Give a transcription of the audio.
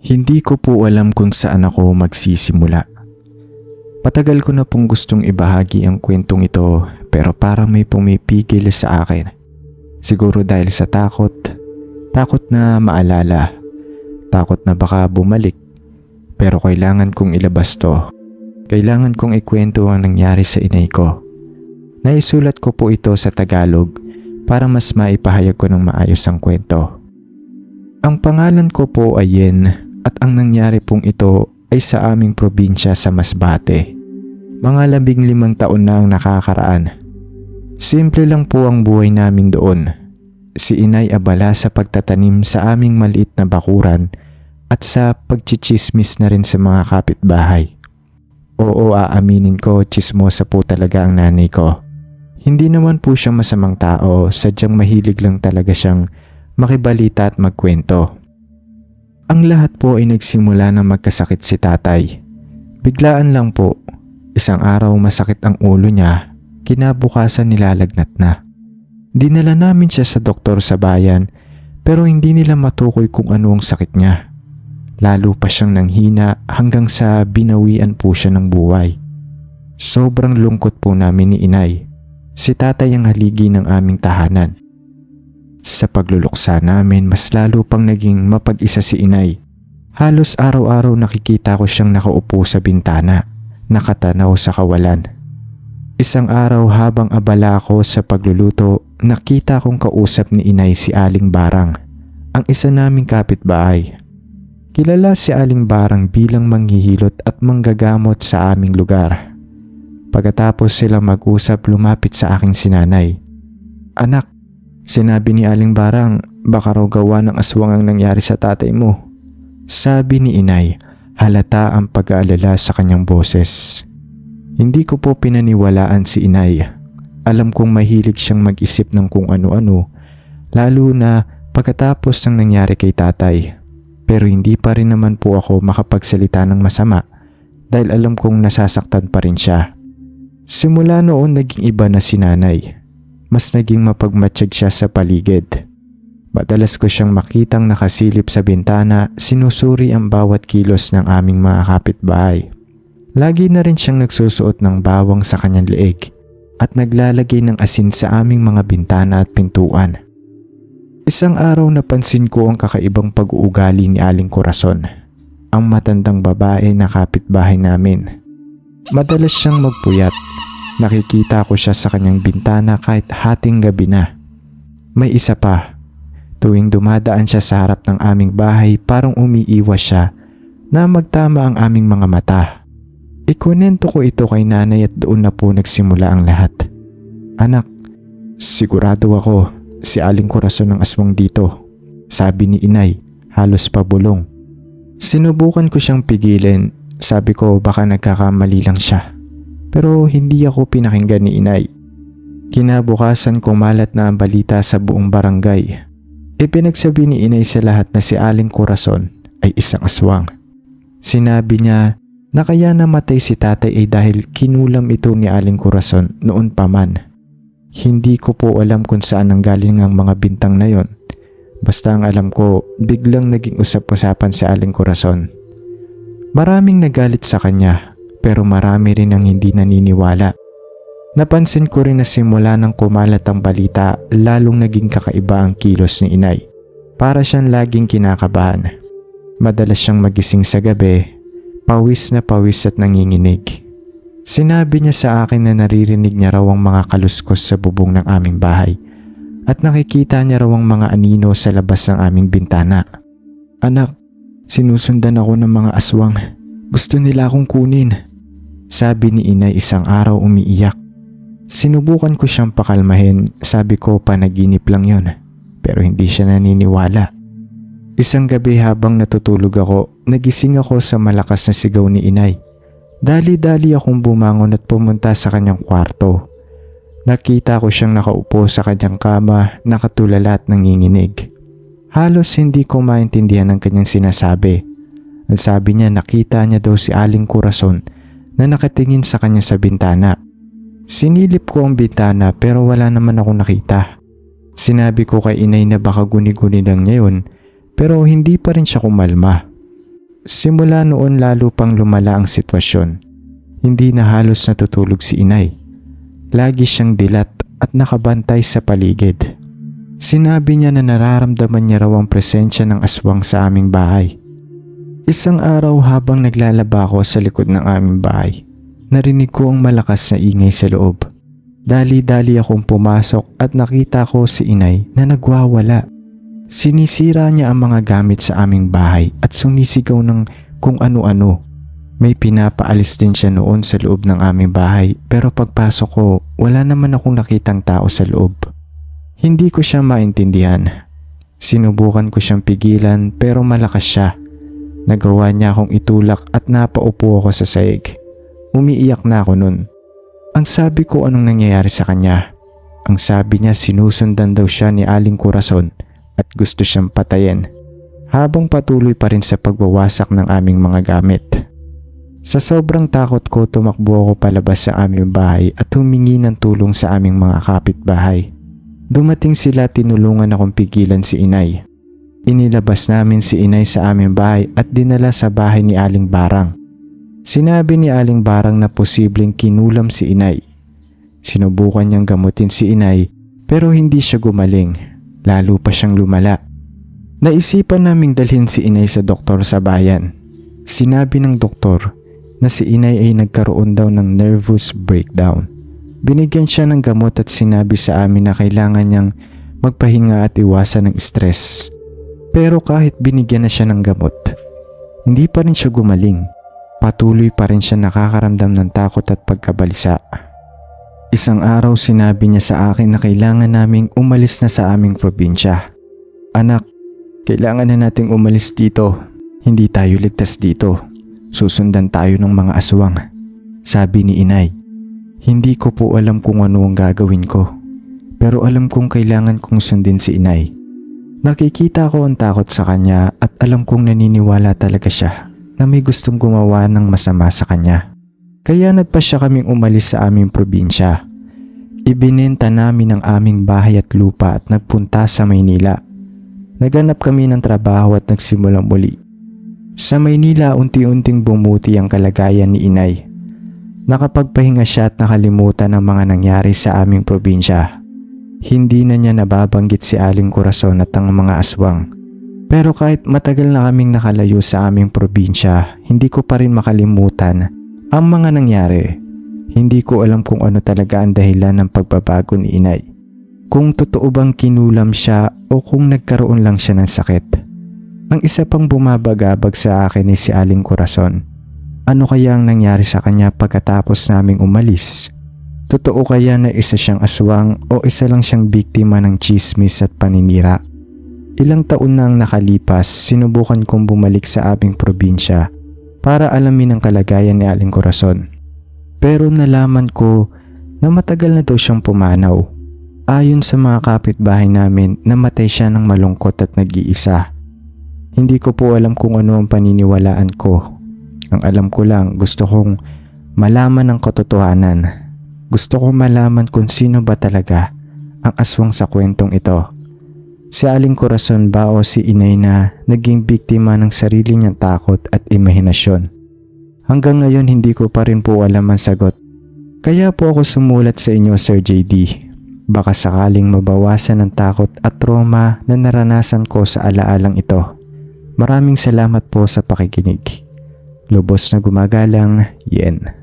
Hindi ko po alam kung saan ako magsisimula. Patagal ko na pong gustong ibahagi ang kwentong ito pero parang may pumipigil sa akin. Siguro dahil sa takot. Takot na maalala. Takot na baka bumalik. Pero kailangan kong ilabas to. Kailangan kong ikwento ang nangyari sa inay ko. Naisulat ko po ito sa Tagalog para mas maipahayag ko ng maayos ang kwento. Ang pangalan ko po ay Yen at ang nangyari pong ito ay sa aming probinsya sa Masbate. Mga 15 taon na ang nakakaraan. Simple lang po ang buhay namin doon. Si inay abala sa pagtatanim sa aming maliit na bakuran at sa pagchichismis na rin sa mga kapitbahay. Oo, aaminin ko, chismosa po talaga ang nanay ko. Hindi naman po siya masamang tao, sadyang mahilig lang talaga siyang makibalita at magkwento. Ang lahat po ay nagsimula na magkasakit si tatay. Biglaan lang po. Isang araw masakit ang ulo niya, kinabukasan nilalagnat na. Dinala namin siya sa doktor sa bayan pero hindi nila matukoy kung ano ang sakit niya. Lalo pa siyang nanghina hanggang sa binawian po siya ng buhay. Sobrang lungkot po namin ni inay. Si tatay ang haligi ng aming tahanan. Sa pagluluksa namin mas lalo pang naging mapag-isa si inay. Halos araw-araw nakikita ko siyang nakaupo sa bintana, nakatanaw sa kawalan. Isang araw habang abala ako sa pagluluto, nakita kong kausap ni inay si Aling Barang, ang isa naming kapitbahay. Kilala si Aling Barang bilang manghihilot at manggagamot sa aming lugar. Pagkatapos silang mag-usap, lumapit sa aking sinanay. "Anak, sinabi ni Aling Barang, baka raw gawa ng aswang ang nangyari sa tatay mo." Sabi ni inay, halata ang pag-aalala sa kanyang boses. Hindi ko po pinaniwalaan si inay. Alam kong mahilig siyang mag-isip ng kung ano-ano, lalo na pagkatapos ng nangyari kay tatay. Pero hindi pa rin naman po ako makapagsalita ng masama dahil alam kong nasasaktan pa rin siya. Simula noon naging iba na si nanay. Mas naging mapagmatsyag siya sa paligid. Madalas ko siyang makitang nakasilip sa bintana, sinusuri ang bawat kilos ng aming mga kapitbahay. Lagi na rin siyang nagsusuot ng bawang sa kanyang leeg at naglalagay ng asin sa aming mga bintana at pintuan. Isang araw napansin ko ang kakaibang pag-uugali ni Aling Corazon, ang matandang babae na kapitbahay namin. Madalas siyang magpuyat. Nakikita ko siya sa kanyang bintana kahit hating gabi na. May isa pa. Tuwing dumadaan siya sa harap ng aming bahay, parang umiiwas siya na magtama ang aming mga mata. Ikunento ko ito kay nanay at doon na po nagsimula ang lahat. "Anak, sigurado ako si Aling Corazon ang aswang dito," sabi ni inay, halos pabulong. Sinubukan ko siyang pigilin. Sabi ko baka nagkakamali lang siya. Pero hindi ako pinakinggan ni inay. Kinabukasan kumalat na ang balita sa buong barangay. Ipinagsabi ni inay sa lahat na si Aling Corazon ay isang aswang. Sinabi niya na kaya namatay si tatay ay dahil kinulam ito ni Aling Corazon noon pa man. Hindi ko po alam kung saan nanggaling ang mga bintang na yon. Basta ang alam ko, biglang naging usap-usapan si Aling Corazon. Maraming nagalit sa kanya pero marami rin ang hindi naniniwala. Napansin ko rin na simula nang kumalat ang balita, lalong naging kakaiba ang kilos ni inay. Para siyang laging kinakabahan. Madalas siyang magising sa gabi, pawis na pawis at nanginginig. Sinabi niya sa akin na naririnig niya raw ang mga kaluskos sa bubong ng aming bahay at nakikita niya raw ang mga anino sa labas ng aming bintana. "Anak, sinusundan ako ng mga aswang. Gusto nila akong kunin," sabi ni inay isang araw umiiyak. Sinubukan ko siyang pakalmahin, sabi ko panaginip lang yon, pero hindi siya naniniwala. Isang gabi habang natutulog ako, nagising ako sa malakas na sigaw ni inay. Dali-dali akong bumangon at pumunta sa kanyang kwarto. Nakita ko siyang nakaupo sa kanyang kama, nakatulala at nanginginig. Halos hindi ko maintindihan ang kanyang sinasabi. Ang sabi niya nakita niya daw si Aling Corazon na nakatingin sa kanya sa bintana. Sinilip ko ang bintana pero wala naman akong nakita. Sinabi ko kay inay na baka guni-guni lang niya yun pero hindi pa rin siya kumalma. Simula noon lalo pang lumala ang sitwasyon. Hindi na halos natutulog si inay. Lagi siyang dilat at nakabantay sa paligid. Sinabi niya na nararamdaman niya raw ang presensya ng aswang sa aming bahay. Isang araw habang naglalaba ako sa likod ng aming bahay, narinig ko ang malakas na ingay sa loob. Dali-dali akong pumasok at nakita ko si inay na nagwawala. Sinisira niya ang mga gamit sa aming bahay at sumisigaw ng kung ano-ano. May pinapaalis din siya noon sa loob ng aming bahay pero pagpasok ko, wala naman akong nakitang tao sa loob. Hindi ko siya maintindihan. Sinubukan ko siyang pigilan pero malakas siya. Nagawa niya akong itulak at napaupo ako sa sahig. Umiiyak na ako nun. Ang sabi ko anong nangyayari sa kanya. Ang sabi niya sinusundan daw siya ni Aling Corazon at gusto siyang patayin. Habang patuloy pa rin sa pagwawasak ng aming mga gamit. Sa sobrang takot ko, tumakbo ako palabas sa aming bahay at humingi ng tulong sa aming mga kapitbahay. Dumating sila, tinulungan akong pigilan si inay. Inilabas namin si inay sa aming bahay at dinala sa bahay ni Aling Barang. Sinabi ni Aling Barang na posibleng kinulam si inay. Sinubukan niyang gamutin si inay pero hindi siya gumaling. Lalo pa siyang lumala. Naisipan naming dalhin si inay sa doktor sa bayan. Sinabi ng doktor na si inay ay nagkaroon daw ng nervous breakdown. Binigyan siya ng gamot at sinabi sa amin na kailangan niyang magpahinga at iwasan ng stress. Pero kahit binigyan na siya ng gamot, hindi pa rin siya gumaling. Patuloy pa rin siya nakakaramdam ng takot at pagkabalisa. Isang araw sinabi niya sa akin na kailangan naming umalis na sa aming probinsya. Anak, kailangan na nating umalis dito. Hindi tayo ligtas dito. Susundan tayo ng mga aswang. Sabi ni inay. Hindi ko po alam kung ano ang gagawin ko. Pero alam kong kailangan kong sundin si inay. Nakikita ko ang takot sa kanya at alam kong naniniwala talaga siya na may gustong gumawa ng masama sa kanya. Kaya nagpasya kaming umalis sa aming probinsya. Ibinenta namin ang aming bahay at lupa at nagpunta sa Maynila. Naghanap kami ng trabaho at nagsimulang muli. Sa Maynila, unti-unting bumuti ang kalagayan ni inay. Nakapagpahinga siya at nakalimutan ang mga nangyari sa aming probinsya. Hindi na niya nababanggit si Aling Corazon at ang mga aswang. Pero kahit matagal na kaming nakalayo sa aming probinsya, hindi ko pa rin makalimutan ang mga nangyari. Hindi ko alam kung ano talaga ang dahilan ng pagbabago ni inay. Kung totoo bang kinulam siya o kung nagkaroon lang siya ng sakit. Ang isa pang bumabagabag sa akin ay si Aling Corazon. Ano kaya ang nangyari sa kanya pagkatapos naming umalis? Totoo kaya na isa siyang aswang o isa lang siyang biktima ng tsismis at paninira? Ilang taon na ang nakalipas, sinubukan kong bumalik sa aming probinsya para alamin ang kalagayan ni Aling Corazon. Pero nalaman ko na matagal na daw siyang pumanaw. Ayon sa mga kapitbahay namin, namatay siya ng malungkot at nag-iisa. Hindi ko po alam kung ano ang paniniwalaan ko. Ang alam ko lang, gusto kong malaman ang katotohanan. Gusto kong malaman kung sino ba talaga ang aswang sa kwentong ito. Si Aling Corazon ba o si inay na naging biktima ng sarili niyang takot at imahinasyon? Hanggang ngayon hindi ko pa rin po alam ang sagot. Kaya po ako sumulat sa inyo, Sir JD. Baka sakaling mabawasan ang takot at trauma na naranasan ko sa alaalang ito. Maraming salamat po sa pakikinig. Lubos na gumagalang, Yen.